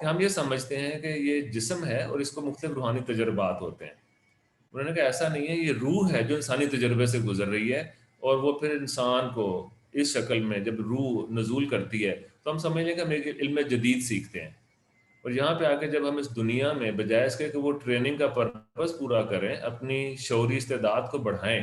کہ ہم یہ سمجھتے ہیں کہ یہ جسم ہے اور اس کو مختلف روحانی تجربات ہوتے ہیں. انہوں نے کہا ایسا نہیں ہے، یہ روح ہے جو انسانی تجربے سے گزر رہی ہے، اور وہ پھر انسان کو اس شکل میں جب روح نزول کرتی ہے تو ہم سمجھ لیں کہ ہم ایک علم جدید سیکھتے ہیں. اور یہاں پہ آ کے جب ہم اس دنیا میں بجائے اس کے کہ وہ ٹریننگ کا پرپس پورا کریں، اپنی شعوری استعداد کو بڑھائیں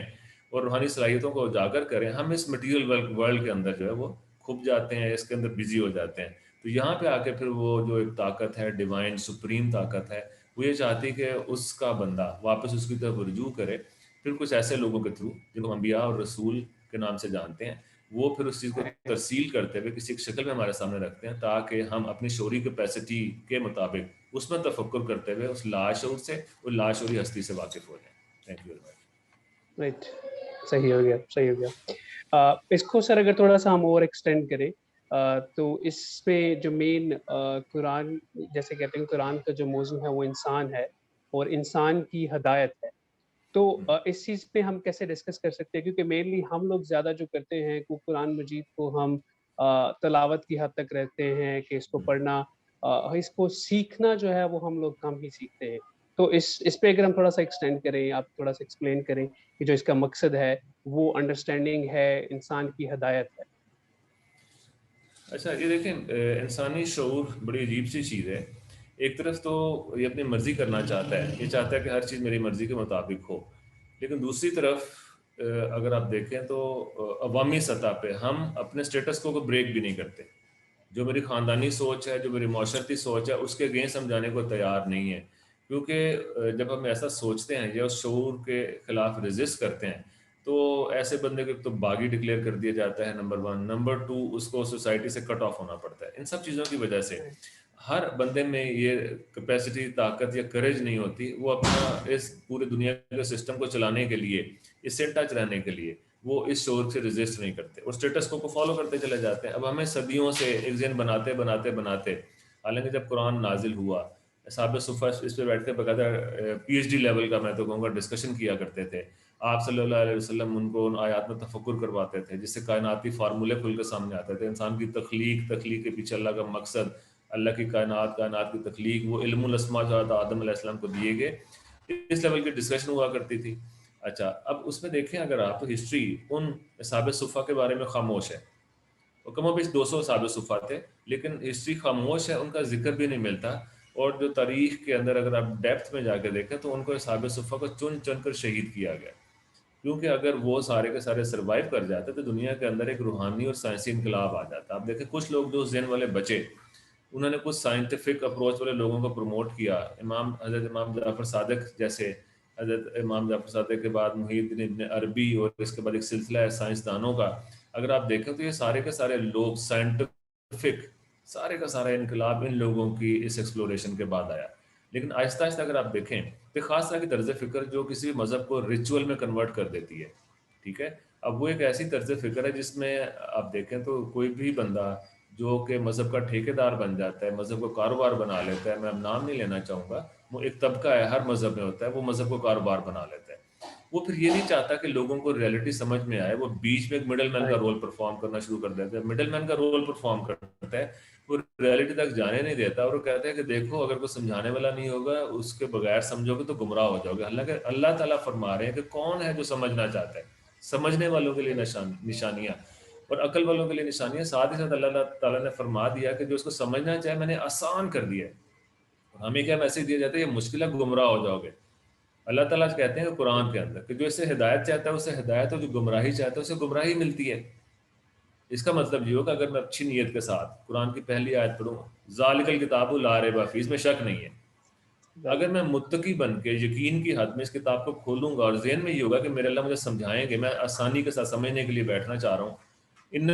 اور روحانی صلاحیتوں کو اجاگر کریں، ہم اس مٹیریل ورلڈ کے اندر جو ہے وہ کھپ جاتے ہیں، اس کے اندر بزی ہو جاتے ہیں. تو یہاں پہ آ کے پھر وہ جو ایک طاقت ہے، ڈیوائن سپریم طاقت ہے، وہ یہ چاہتی کہ اس کا بندہ واپس اس کی طرف رجوع کرے. پھر کچھ ایسے لوگوں کے تھرو جن کو انبیاء اور رسول کے نام سے جانتے ہیں، وہ پھر اس چیز کو ترسیل کرتے ہوئے کسی ایک شکل میں ہمارے سامنے رکھتے ہیں تاکہ ہم اپنی شعوری کیپیسٹی کے مطابق اس میں تفکر کرتے ہوئے اس لاشعور سے اور لاشعوری ہستی سے واقف ہو جائیں. Thank you very much. Right. صحیح ہو گیا، صحیح ہو گیا. اس کو سر اگر تھوڑا سا ہم اور ایکسٹینڈ کریں تو اس میں جو مین قرآن جیسے کہتے ہیں قرآن کا جو موضوع ہے وہ انسان ہے اور انسان کی ہدایت ہے. تو اس چیز پہ ہم کیسے ڈسکس کر سکتے ہیں؟ کیونکہ مینلی ہم لوگ زیادہ جو کرتے ہیں کہ قرآن مجید کو ہم تلاوت کی حد تک رہتے ہیں کہ اس کو پڑھنا، اس کو سیکھنا جو ہے وہ ہم لوگ کم ہی سیکھتے ہیں. تو اس پہ اگر ہم تھوڑا سا ایکسٹینڈ کریں، آپ تھوڑا سا ایکسپلین کریں کہ جو اس کا مقصد ہے وہ انڈرسٹینڈنگ ہے، انسان کی ہدایت ہے. اچھا، یہ دیکھیں انسانی شعور بڑی عجیب سی چیز ہے. ایک طرف تو یہ اپنی مرضی کرنا چاہتا ہے، یہ چاہتا ہے کہ ہر چیز میری مرضی کے مطابق ہو، لیکن دوسری طرف اگر آپ دیکھیں تو عوامی سطح پہ ہم اپنے اسٹیٹس کو بریک بھی نہیں کرتے. جو میری خاندانی سوچ ہے، جو میری معاشرتی سوچ ہے، اس کے اگینسٹ ہم جانے کو تیار نہیں ہے. کیونکہ جب ہم ایسا سوچتے ہیں یا اس شعور کے خلاف ریزسٹ کرتے ہیں تو ایسے بندے کو تو باغی ڈکلیئر کر دیا جاتا ہے، نمبر 1. نمبر 2، اس کو سوسائٹی سے کٹ آف ہونا پڑتا ہے. ان سب چیزوں کی وجہ سے ہر بندے میں یہ کیپیسٹی، طاقت یا کریج نہیں ہوتی وہ اپنا اس پورے دنیا کے سسٹم کو چلانے کے لیے، اس سے ٹچ رہنے کے لیے وہ اس شعور سے ریزسٹ نہیں کرتے اور اسٹیٹس کو فالو کرتے چلے جاتے ہیں. اب ہمیں صدیوں سے ایک ذہن بناتے بناتے بناتے، حالانکہ جب قرآن نازل ہوا، صحابہ صفحہ اس پہ بیٹھ کے باقاعدہ پی ایچ ڈی لیول کا میں تو کہوں گا ڈسکشن کیا کرتے تھے. آپ صلی اللہ علیہ وسلم ان کو ان آیات میں تفکر کرواتے تھے جس سے کائناتی فارمولے کھل کے سامنے آتے تھے. انسان کی تخلیق کے پیچھے اللہ کا مقصد، اللہ کی کائنات کی تخلیق، وہ علم الاسماء جو آدم علیہ السلام کو دیے گئے، اس لیول کی ڈسکشن ہوا کرتی تھی. اچھا، اب اس میں دیکھیں اگر آپ تو ہسٹری ان اصحاب صفہ کے بارے میں خاموش ہے. وہ کم و بیش 200 اصحاب صفہ تھے، لیکن ہسٹری خاموش ہے، ان کا ذکر بھی نہیں ملتا. اور جو تاریخ کے اندر اگر آپ ڈیپتھ میں جا کے دیکھیں تو ان کو اصحاب صفہ کو چن چن کر شہید کیا گیا. کیونکہ اگر وہ سارے کے سارے سروائیو کر جاتے تو دنیا کے اندر ایک روحانی اور سائنسی انقلاب آ جاتا. آپ دیکھیں کچھ لوگ جو ذہن والے بچے، انہوں نے کچھ سائنٹیفک اپروچ والے لوگوں کو پروموٹ کیا. حضرت امام جعفر صادق جیسے، حضرت امام جعفر صادق کے بعد محی الدین ابن عربی، اور اس کے بعد ایک سلسلہ ہے سائنسدانوں کا. اگر آپ دیکھیں تو یہ سارے کے سارے لوگ سائنٹیفک، سارے کا سارا انقلاب ان لوگوں کی اس ایکسپلوریشن کے بعد آیا. لیکن آہستہ آہستہ اگر آپ دیکھیں تو خاص طرح کی طرز فکر جو کسی بھی مذہب کو ریچول میں کنورٹ کر دیتی ہے. ٹھیک ہے، اب وہ ایک ایسی طرز فکر ہے جس میں آپ دیکھیں تو کوئی بھی بندہ جو کہ مذہب کا ٹھیکیدار بن جاتا ہے، مذہب کو کاروبار بنا لیتا ہے. میں اب نام نہیں لینا چاہوں گا، وہ ایک طبقہ ہے ہر مذہب میں ہوتا ہے، وہ مذہب کو کاروبار بنا لیتا ہے. وہ پھر یہ نہیں چاہتا کہ لوگوں کو ریئلٹی سمجھ میں آئے، وہ بیچ میں ایک مڈل مین کا رول پرفارم کرنا شروع کر دیتا ہے. مڈل مین کا رول پرفارم کرتا ہے، وہ ریئلٹی تک جانے نہیں دیتا، اور وہ کہتا ہے کہ دیکھو اگر کوئی سمجھانے والا نہیں ہوگا، اس کے بغیر سمجھو گے تو گمراہ ہو جاؤ گے. حالانکہ اللہ تعالیٰ فرما رہے ہیں کہ کون ہے جو سمجھنا چاہتا ہے. سمجھنے والوں کے لیے نشانیاں اور عقل والوں کے لیے نشانیاں. ساتھ ہی ساتھ اللہ تعالیٰ نے فرما دیا کہ جو اس کو سمجھنا چاہے میں نے آسان کر دیا ہے. اور ہمیں کیا میسج دیا جاتا ہے؟ یہ مشکل ہے، گمراہ ہو جاؤ گے. اللہ تعالیٰ کہتے ہیں قرآن کے اندر کہ جو اس سے ہدایت چاہتا ہے اسے ہدایت، اور جو گمراہی چاہتا ہے اسے گمراہی ملتی ہے. اس کا مطلب یہ ہوگا اگر میں اچھی نیت کے ساتھ قرآن کی پہلی آیت پڑھوں، ذالک الکتاب لا ریب فیہ، اس میں شک نہیں ہے. اگر میں متقی بن کے یقین کی حد میں اس کتاب کو کھولوں گا اور ذہن میں یہ ہوگا کہ میرے اللہ مجھے سمجھائیں گے، میں آسانی کے ساتھ سمجھنے کے لیے بیٹھنا چاہ رہا ہوں. ان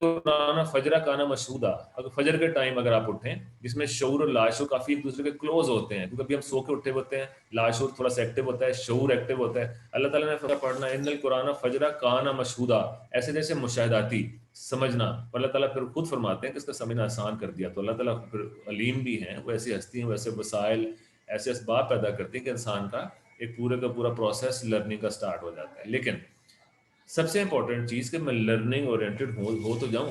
قرآن فجر کانا مشہودا، اگر فجر کے ٹائم اگر آپ اٹھیں جس میں شعور اور لاشعور کافی ایک دوسرے کے کلوز ہوتے ہیں، کیونکہ ابھی ہم سو کے اٹھے ہوتے ہیں، لاشعور تھوڑا سا ایکٹیو ہوتا ہے، شعور ایکٹیو ہوتا ہے. اللہ تعالیٰ نے فجر پڑھنا، ان القرآن فجر کانا مشہودا، ایسے جیسے مشاہداتی سمجھنا. اللہ تعالیٰ پھر خود فرماتے ہیں کہ اس کا سمجھنا آسان کر دیا. تو اللہ تعالیٰ پھر علیم بھی ہیں، وہ ایسی ہستی ہیں، ویسے وسائل، ایسے اسباب پیدا کرتی ہیں کہ انسان کا ایک پورے کا پورا پروسیس لرننگ کا سٹارٹ ہو جاتا ہے. لیکن سب سے امپورٹنٹ چیز کہ میں لرننگ اورینٹڈ ہو تو جاؤں.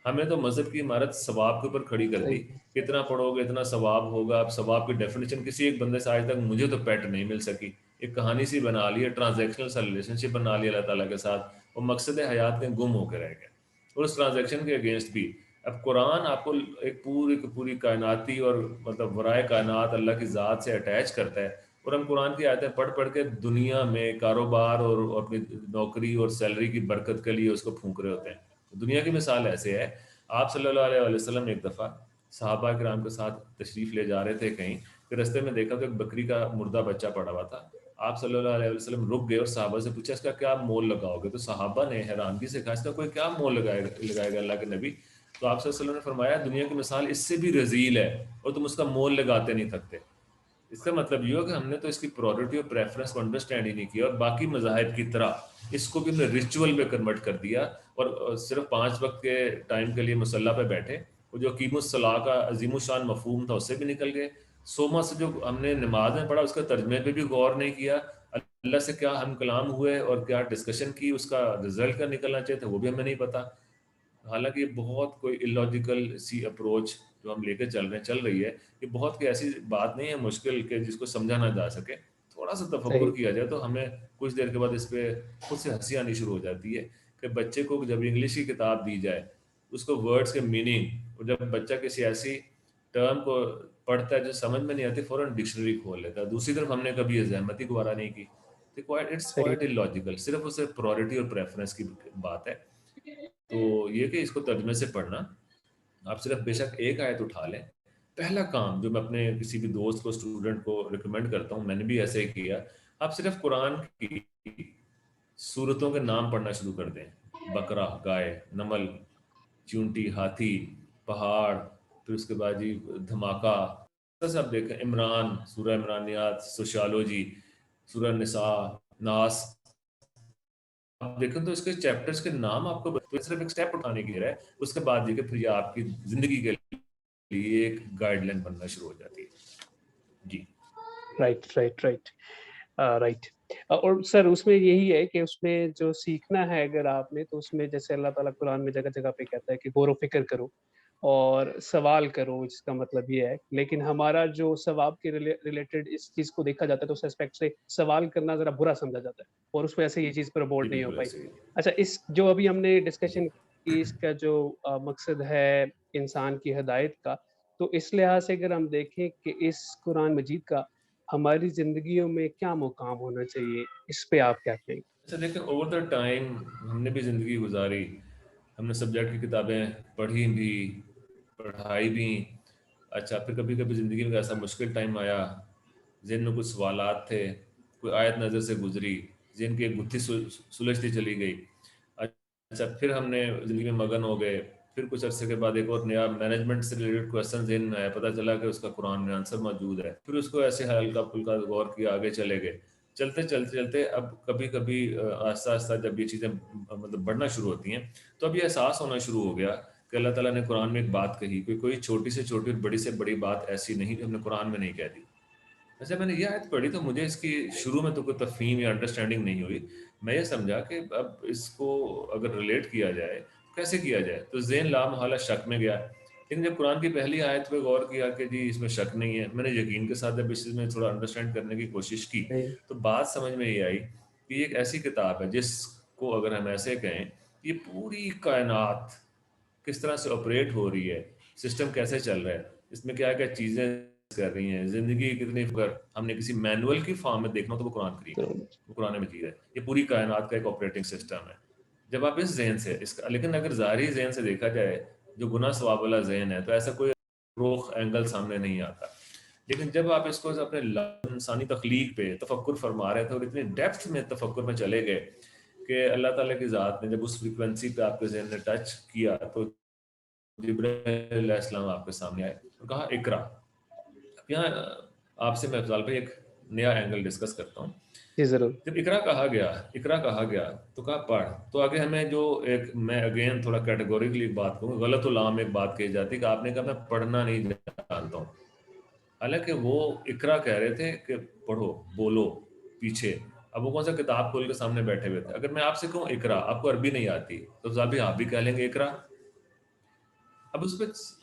ہمیں تو مذہب کی عمارت ثواب کے اوپر کھڑی کر دی، صحیح، اتنا پڑھو گے اتنا ثواب ہوگا. اب ثواب کی ڈیفینیشن کسی ایک بندے سے آج تک مجھے تو پیٹ نہیں مل سکی. ایک کہانی سی بنا لی ہے، ٹرانزیکشنل سا ریلیشن شپ بنا لیا اللہ تعالیٰ کے ساتھ، وہ مقصد حیات کے گم ہو کے رہ گئے. اور اس ٹرانزیکشن کے اگینسٹ بھی اب قرآن آپ کو ایک پوری کی پوری کائناتی اور مطلب ورائے کائنات اللہ کی ذات سے اٹیچ کرتا ہے. اور ہم قرآن کی آیتیں پڑھ پڑھ کے دنیا میں کاروبار اور اپنی نوکری اور سیلری کی برکت کے لیے اس کو پھونک رہے ہوتے ہیں. دنیا کی مثال ایسے ہے، آپ صلی اللہ علیہ وسلم ایک دفعہ صحابہ کرام کے ساتھ تشریف لے جا رہے تھے کہیں، پھر رستے میں دیکھا تو ایک بکری کا مردہ بچہ پڑا ہوا تھا. آپ صلی اللہ علیہ وسلم رک گئے اور صحابہ سے پوچھا اس کا کیا مول لگاؤ گے؟ تو صحابہ نے حیرانگی سے کہا اس کا کوئی کیا مول لگائے گا اللہ کے نبی؟ تو آپ صلی اللہ علیہ وسلم نے فرمایا دنیا کی مثال اس سے بھی رذیل ہے اور تم اس کا مول لگاتے نہیں تھکتے. اس کا مطلب یہ ہو کہ ہم نے تو اس کی پرائورٹی اور پریفرنس کو انڈرسٹینڈ ہی نہیں کیا، اور باقی مذاہب کی طرح اس کو بھی ہم نے ریچول میں کنورٹ کر دیا، اور صرف 5 وقت کے ٹائم کے لیے مصلی پہ بیٹھے. وہ جو قیم الصلاح کا عظیم الشان مفہوم تھا اس سے بھی نکل گئے. سوما سے جو ہم نے نماز میں پڑھا اس کا ترجمے پہ بھی غور نہیں کیا. اللہ سے کیا ہم کلام ہوئے اور کیا ڈسکشن کی، اس کا رزلٹ کا نکلنا چاہیے تھا وہ بھی ہمیں نہیں پتا. حالانکہ یہ بہت کوئی اللاجیکل سی اپروچ جو ہم لے کے چل رہی ہے، یہ بہت کوئی ایسی بات نہیں ہے مشکل کہ جس کو سمجھا نہ جا سکے. تھوڑا سا صحیح، تفکر کیا جائے تو ہمیں کچھ دیر کے بعد اس پہ خود سے ہنسی آنی شروع ہو جاتی ہے کہ بچے کو جب انگلش کی کتاب دی جائے اس کو ورڈز کے میننگ، اور جب بچہ کسی ایسی ٹرم کو پڑھتا ہے جو سمجھ میں نہیں آتی فوراً ڈکشنری کھول لیتا ہے. دوسری طرف ہم نے کبھی یہ زحمت ہی گوارا نہیں کی. اٹس صحیح، کوائٹ illogical، صرف اسے پرائورٹی اور پریفرنس کی بات ہے. تو یہ کہ اس کو ترجمے سے پڑھنا، آپ صرف بے شک ایک آیت اٹھا لیں. پہلا کام جو میں اپنے کسی بھی دوست کو اسٹوڈنٹ کو ریکمینڈ کرتا ہوں، میں نے بھی ایسے ہی کیا، آپ صرف قرآن کی سورتوں کے نام پڑھنا شروع کر دیں. بقرہ، گائے، نمل، چونٹی، ہاتھی، پہاڑ، پھر اس کے بعد جی دھماکہ، بس آپ دیکھیں عمران، سورہ عمرانیات، سوشالوجی، سورہ نساء، ناس. آپ دیکھیں تو اس کے چیپٹرز کے نام آپ کو صرف ایک سٹیپ اٹھانے کی ہے. اس کے بعد یہ کہ پھر یہ آپ کی زندگی کے لیے ایک گائیڈ لائن بننا شروع ہو جاتی ہے. جی رائٹ، رائٹ، رائٹ، رائٹ. اور سر اس میں یہی ہے کہ اس میں جو سیکھنا ہے اگر آپ نے، تو اس میں جیسے اللہ تعالیٰ قرآن میں جگہ جگہ پہ کہتا ہے کہ غور و فکر کرو اور سوال کرو، جس کا مطلب یہ ہے. لیکن ہمارا جو ثواب کے ریلیٹڈ اس چیز کو دیکھا جاتا ہے تو اس اسپیکٹ سے سوال کرنا ذرا برا سمجھا جاتا ہے، اور اس وجہ سے یہ چیز جی پروموٹ نہیں ہو بالکل پائی. ایسے ہی. اچھا، اس جو ابھی ہم نے ڈسکشن کی، اس کا جو مقصد ہے انسان کی ہدایت کا، تو اس لحاظ سے اگر ہم دیکھیں کہ اس قرآن مجید کا ہماری زندگیوں میں کیا مقام ہونا چاہیے، اس پہ آپ کیا کہیں گے؟ اچھا دیکھیں اوور دا ٹائم ہم نے بھی زندگی گزاری، ہم نے سبجیکٹ کی کتابیں پڑھی بھی، پڑھائی بھی. اچھا پھر کبھی کبھی زندگی میں ایسا مشکل ٹائم آیا، ذہن میں کچھ سوالات تھے، کوئی آیت نظر سے گزری، ذہن کی ایک گتھی سلجھتی چلی گئی. اچھا پھر ہم نے زندگی میں مگن ہو گئے. پھر کچھ عرصے کے بعد ایک اور نیا مینجمنٹ سے ریلیٹڈ کویشچن ذہن میں آیا، پتہ چلا کہ اس کا قرآن میں آنسر موجود ہے. پھر اس کو ایسے ہلکا پھلکا غور کیا، آگے چلے گئے. چلتے چلتے چلتے اب کبھی کبھی آہستہ آہستہ جب یہ چیزیں مطلب بڑھنا شروع ہوتی ہیں تو اب یہ احساس ہونا شروع ہو گیا کہ اللہ تعالیٰ نے قرآن میں ایک بات کہی، کوئی چھوٹی سے چھوٹی اور بڑی سے بڑی بات ایسی نہیں جو ہم نے قرآن میں نہیں کہہ دی. اچھا میں نے یہ آیت پڑھی تو مجھے اس کی شروع میں تو کوئی تفہیم یا انڈرسٹینڈنگ نہیں ہوئی. میں یہ سمجھا کہ اب اس کو اگر ریلیٹ کیا جائے کیسے کیا جائے، تو ذہن لامحالہ شک میں گیا. لیکن جب قرآن کی پہلی آیت پہ غور کیا کہ جی اس میں شک نہیں ہے، میں نے یقین کے ساتھ جب اس چیز میں تھوڑا انڈرسٹینڈ کرنے کی کوشش کی تو بات سمجھ میں یہ آئی کہ یہ ایک ایسی کتاب ہے جس کو اگر ہم ایسے کہیں، یہ پوری کائنات کس طرح سے آپریٹ ہو رہی ہے، سسٹم کیسے چل رہا ہے، اس میں کیا کیا چیزیں کر رہی ہیں، زندگی کتنی، اگر ہم نے کسی مینول کی فارم میں دیکھنا تو وہ قرآن کریم ہے، وہ قرآن مجید ہے. یہ پوری کائنات کا ایک آپریٹنگ سسٹم ہے. جب آپ اس ذہن سے اس کا، لیکن اگر ظاہری ذہن سے دیکھا جائے جو گناہ ثواب والا ذہن ہے تو ایسا کوئی روخ اینگل سامنے نہیں آتا. لیکن جب آپ اس کو اپنے انسانی تخلیق پہ تفکر فرما رہے تھے اور اتنی ڈیپتھ میں تفکر میں چلے گئے کہ اللہ تعالیٰ کی ذات نے جب اس فریکوینسی پہ آپ کے ذہن نے ٹچ کیا تو جبرائیل علیہ السلام آپ کے سامنے آئے اور کہا اقرا. یہاں آپ سے میں افضال بھائی ایک نیا اینگل ڈسکس کرتا ہوں. جی ضرور. جب اقرا کہا گیا تو کہا پڑھ، تو آگے ہمیں جو ایک، میں اگین تھوڑا کیٹیگوریکلی بات کروں، غلط العام ایک بات کہی جاتی کہ آپ نے کہا میں پڑھنا نہیں جانتا ہوں، حالانکہ وہ اقرا کہہ رہے تھے کہ پڑھو، بولو پیچھے. اب وہ کون سا کتاب کھول کے سامنے بیٹھے ہوئے تھے. اگر میں آپ سے کہوں اقرا، آپ کو عربی نہیں آتی تو افضال بھائی آپ بھی کہہ لیں گے اقرا. اب اس پہ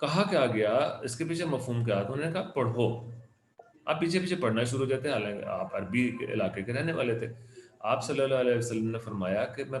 کہا کیا گیا، اس کے پیچھے مفہوم کیا تھا، انہوں نے کہا پڑھو. آپ پیچھے پیچھے پڑھنا شروع ہو جاتے ہیں، حالانکہ آپ عربی کے علاقے کے رہنے والے تھے. آپ صلی اللہ علیہ وسلم نے فرمایا کہ میں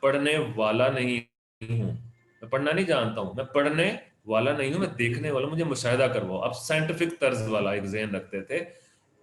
پڑھنے والا نہیں ہوں، میں پڑھنا نہیں جانتا ہوں، میں پڑھنے والا نہیں ہوں، میں دیکھنے والا ہوں، مجھے مشاہدہ کرواؤ. اب سائنٹیفک طرز والا ایک ذہن رکھتے تھے،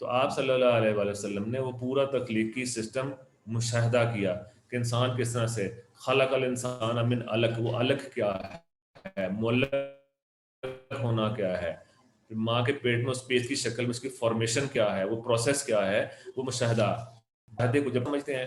تو آپ صلی اللہ علیہ وآلہ وسلم نے وہ پورا تخلیقی سسٹم مشاہدہ کیا کہ انسان کس طرح سے خلق الانسان من علق. وہ علق کیا ہے، مولک ہونا کیا ہے، ماں کے پیٹ میں اس پیٹ کی شکل میں اس کی فارمیشن کیا ہے، وہ پروسیس کیا ہے، وہ مشاہدہ. مشاہدے کو جب سمجھتے ہیں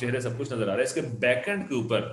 چہرے سب کچھ نظر آ رہا ہے، اس کے بیک اینڈ کے اوپر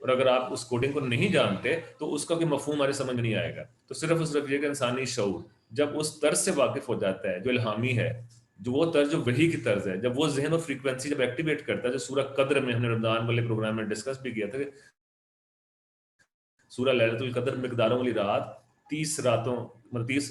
اور اگر آپ اس کوڈنگ کو نہیں جانتے تو اس کا کوئی مفہوم ہمارے سمجھ نہیں آئے گا. تو صرف اور صرف یہ کہ انسانی شعور جب اس طرز سے واقف ہو جاتا ہے جو الہامی ہے، جو وہ طرز جو وحی کی طرز ہے، جب وہ ذہن اور فریکوینسی جب ایکٹیویٹ کرتا ہے، جو سورہ قدر میں ہم نے رمضان والے پروگرام میں ڈسکس بھی کیا تھا کہ سورہ لیلۃ القدر مقداروں والی رات 30 راتوں مطلب 30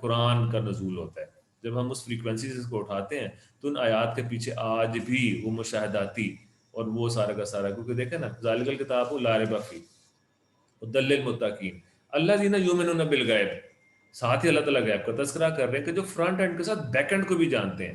قرآن کا نزول ہوتا ہے. جب ہم اس فریکوینسی سے اس کو اٹھاتے ہیں تو ان آیات کے پیچھے آج بھی وہ مشاہداتی اور وہ سارا کا سارا، کیونکہ دیکھیں نا ذالک الکتاب لا ریب فیہ ہدی للمتقین الذین یؤمنون بالغیب. ساتھ ہی اللہ تعالیٰ غیب کا تذکرہ کر رہے ہیں کہ جو فرنٹ اینڈ کے ساتھ بیک اینڈ کو بھی جانتے ہیں.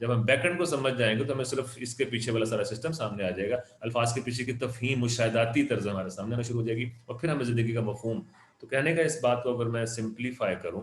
جب ہم بیک اینڈ کو سمجھ جائیں گے تو ہمیں صرف اس کے پیچھے والا سارا سسٹم سامنے آ جائے گا، الفاظ کے پیچھے کی تفہیم مشاہداتی طرز ہمارے سامنے آنا شروع ہو جائے گی، اور پھر ہمیں زندگی کا مفہوم. تو کہنے کا اس بات کو اگر میں سمپلیفائی کروں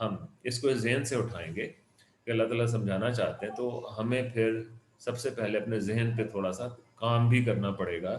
ہم اس کو ذہن سے اٹھائیں گے کہ اللہ تعالیٰ سمجھانا چاہتے ہیں، تو ہمیں پھر سب سے پہلے اپنے ذہن پہ تھوڑا سا کام بھی کرنا پڑے گا.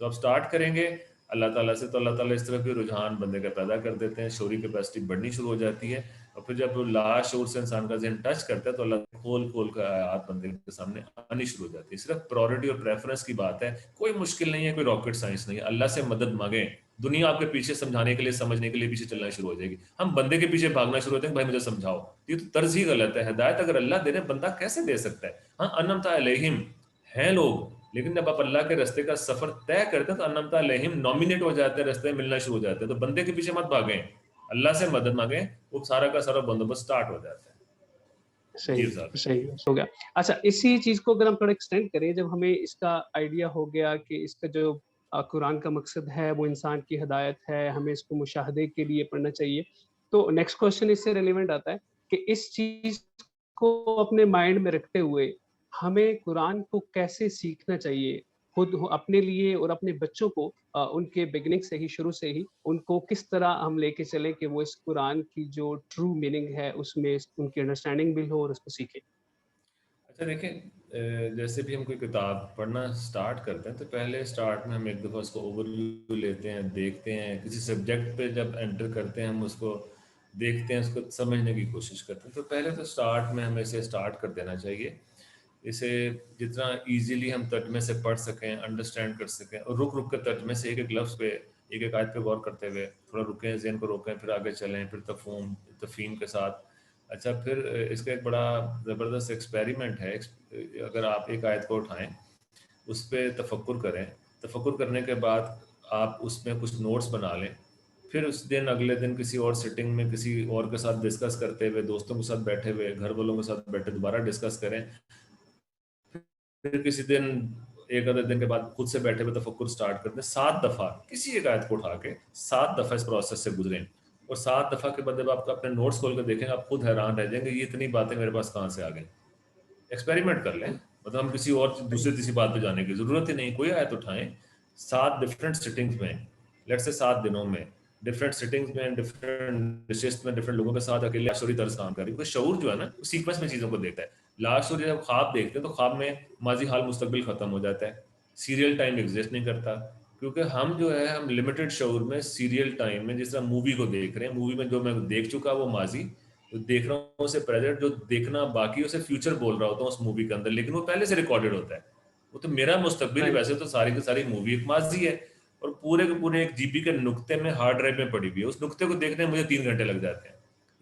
تو اب سٹارٹ کریں گے اللہ تعالیٰ سے، تو اللہ تعالیٰ اس طرح بھی رجحان بندے کا پیدا کر دیتے ہیں، شعوری کیپیسٹی بڑھنی شروع ہو جاتی ہے. اور پھر جب لاشعور سے انسان کا ذہن ٹچ کرتا ہے تو اللہ کھول کھول کر آیات بندے کے سامنے آنی شروع ہو جاتی ہے. صرف پرائورٹی اور پریفرنس کی بات ہے، کوئی مشکل نہیں ہے، کوئی راکٹ سائنس نہیں ہے. اللہ سے مدد مانگیں، دنیا آپ کے پیچھے سمجھانے کے لیے، سمجھنے کے لیے پیچھے چلنا شروع ہو جائے گی. ہم بندے کے پیچھے بھاگنا شروع ہوتے ہیں کہ بھائی مجھے سمجھاؤ. یہ تو طرز ہی غلط ہے. ہدایت اگر اللہ دے رہے بندہ کیسے دے سکتا ہے؟ ہاں انعمت علیہم ہیں لوگ، لیکن جب آپ اللہ کے راستے کا سفر طے کرتے ہیں تو انعمت علیہم نامینیٹ ہو جاتے ہیں، راستے ملنا شروع ہو جاتے ہیں. تو بندے کے پیچھے مت بھاگیں، اللہ سے مدد مانگیں، وہ سارا کا سارا بندوبست سٹارٹ ہو جاتا ہے. جی صحیح، صاحب. صحیح ہو گیا. اچھا اسی چیز کو اگر ہم تھوڑا ایکسٹینڈ کریں، جب ہمیں اس کا آئیڈیا ہو گیا کہ اس کا جو قرآن کا مقصد ہے وہ انسان کی ہدایت ہے، ہمیں اس کو مشاہدے کے لیے پڑھنا چاہیے، تو نیکسٹ کوسچن اس سے ریلیونٹ آتا ہے کہ اس چیز کو اپنے مائنڈ میں رکھتے ہوئے ہمیں قرآن کو کیسے سیکھنا چاہیے خود اپنے لیے اور اپنے بچوں کو، ان کے بگننگ سے ہی، شروع سے ہی ان کو کس طرح ہم لے کے چلیں کہ وہ اس قرآن کی جو ٹرو میننگ ہے اس میں ان کی انڈرسٹینڈنگ بھی ہو اور اس کو سیکھیں. اچھا دیکھیں، جیسے بھی ہم کوئی کتاب پڑھنا سٹارٹ کرتے ہیں تو پہلے سٹارٹ میں ہم ایک دفعہ اس کو اوور ویو لیتے ہیں، دیکھتے ہیں. کسی سبجیکٹ پہ جب انٹر کرتے ہیں ہم اس کو دیکھتے ہیں، اس کو سمجھنے کی کوشش کرتے ہیں. تو پہلے تو سٹارٹ میں ہمیں اسے سٹارٹ کر دینا چاہیے. اسے جتنا ایزیلی ہم ترجمے سے پڑھ سکیں، انڈرسٹینڈ کر سکیں، اور رک رک کے ترجمے سے ایک ایک لفظ پہ، ایک ایک آیت پہ غور کرتے ہوئے تھوڑا رکیں، ذہن کو روکیں، پھر آگے چلیں، پھر تفہیم کے ساتھ. اچھا پھر اس کا ایک بڑا زبردست ایکسپیریمنٹ ہے. اگر آپ ایک آیت کو اٹھائیں، اس پہ تفکر کریں، تفکر کرنے کے بعد آپ اس میں کچھ نوٹس بنا لیں، پھر اس دن اگلے دن کسی اور سٹنگ میں کسی اور کے ساتھ ڈسکس کرتے ہوئے، دوستوں کے ساتھ بیٹھے ہوئے، گھر والوں کے ساتھ بیٹھے دوبارہ ڈسکس کریں. پھر کسی دن، ایک آدھے دن کے بعد خود سے بیٹھے ہوئے تفکر سٹارٹ کرتے ہیں. 7 دفعہ کسی ایک آیت کو اٹھا کے 7 دفعہ اس پروسیس سے گزریں، اور 7 دفعہ کے بعد جب آپ اپنے نوٹس کھول کے دیکھیں آپ خود حیران رہ جائیں گے یہ اتنی باتیں میرے پاس کہاں سے آ گئیں. ایکسپیریمنٹ کر لیں، مطلب ہم کسی اور دوسری تیسری بات پہ جانے کی ضرورت ہی نہیں. کوئی آیت اٹھائیں، 7 ڈفرینٹ سٹنگز میں، لیٹ سے 7 دنوں میں، ڈفرینٹ سٹنگز میں، ڈفرینٹ نشست میں، ڈفرینٹ لوگوں کے ساتھ اکیلے شعوری طرز کام کر رہی. کیونکہ شعور جو ہے نا وہ سیکوینس میں چیزوں کو دیکھتا ہے. لاشعوری جب خواب دیکھتے ہیں تو خواب میں ماضی حال مستقبل ختم ہو جاتا ہے، سیریل ٹائم ایگزسٹ نہیں کرتا. کیونکہ ہم جو ہے ہم لمیٹڈ شعور میں سیریل ٹائم میں، جس طرح مووی کو دیکھ رہے ہیں، مووی میں جو میں دیکھ چکا وہ ماضی، جو دیکھ رہا ہوں اسے پریزنٹ، جو دیکھنا باقی اسے فیوچر بول رہا ہوتا ہوں اس مووی کے اندر، لیکن وہ پہلے سے ریکارڈڈ ہوتا ہے. وہ تو میرا مستقبل ہی، رائٹ، ویسے تو ساری کی ساری مووی ایک ماضی ہے، اور پورے کے پورے ایک جی بی کے نقطے میں ہارڈ ڈرائیو میں پڑی ہوئی ہے. اس نقطے کو دیکھنے میں مجھے 3 گھنٹے لگ جاتے ہیں.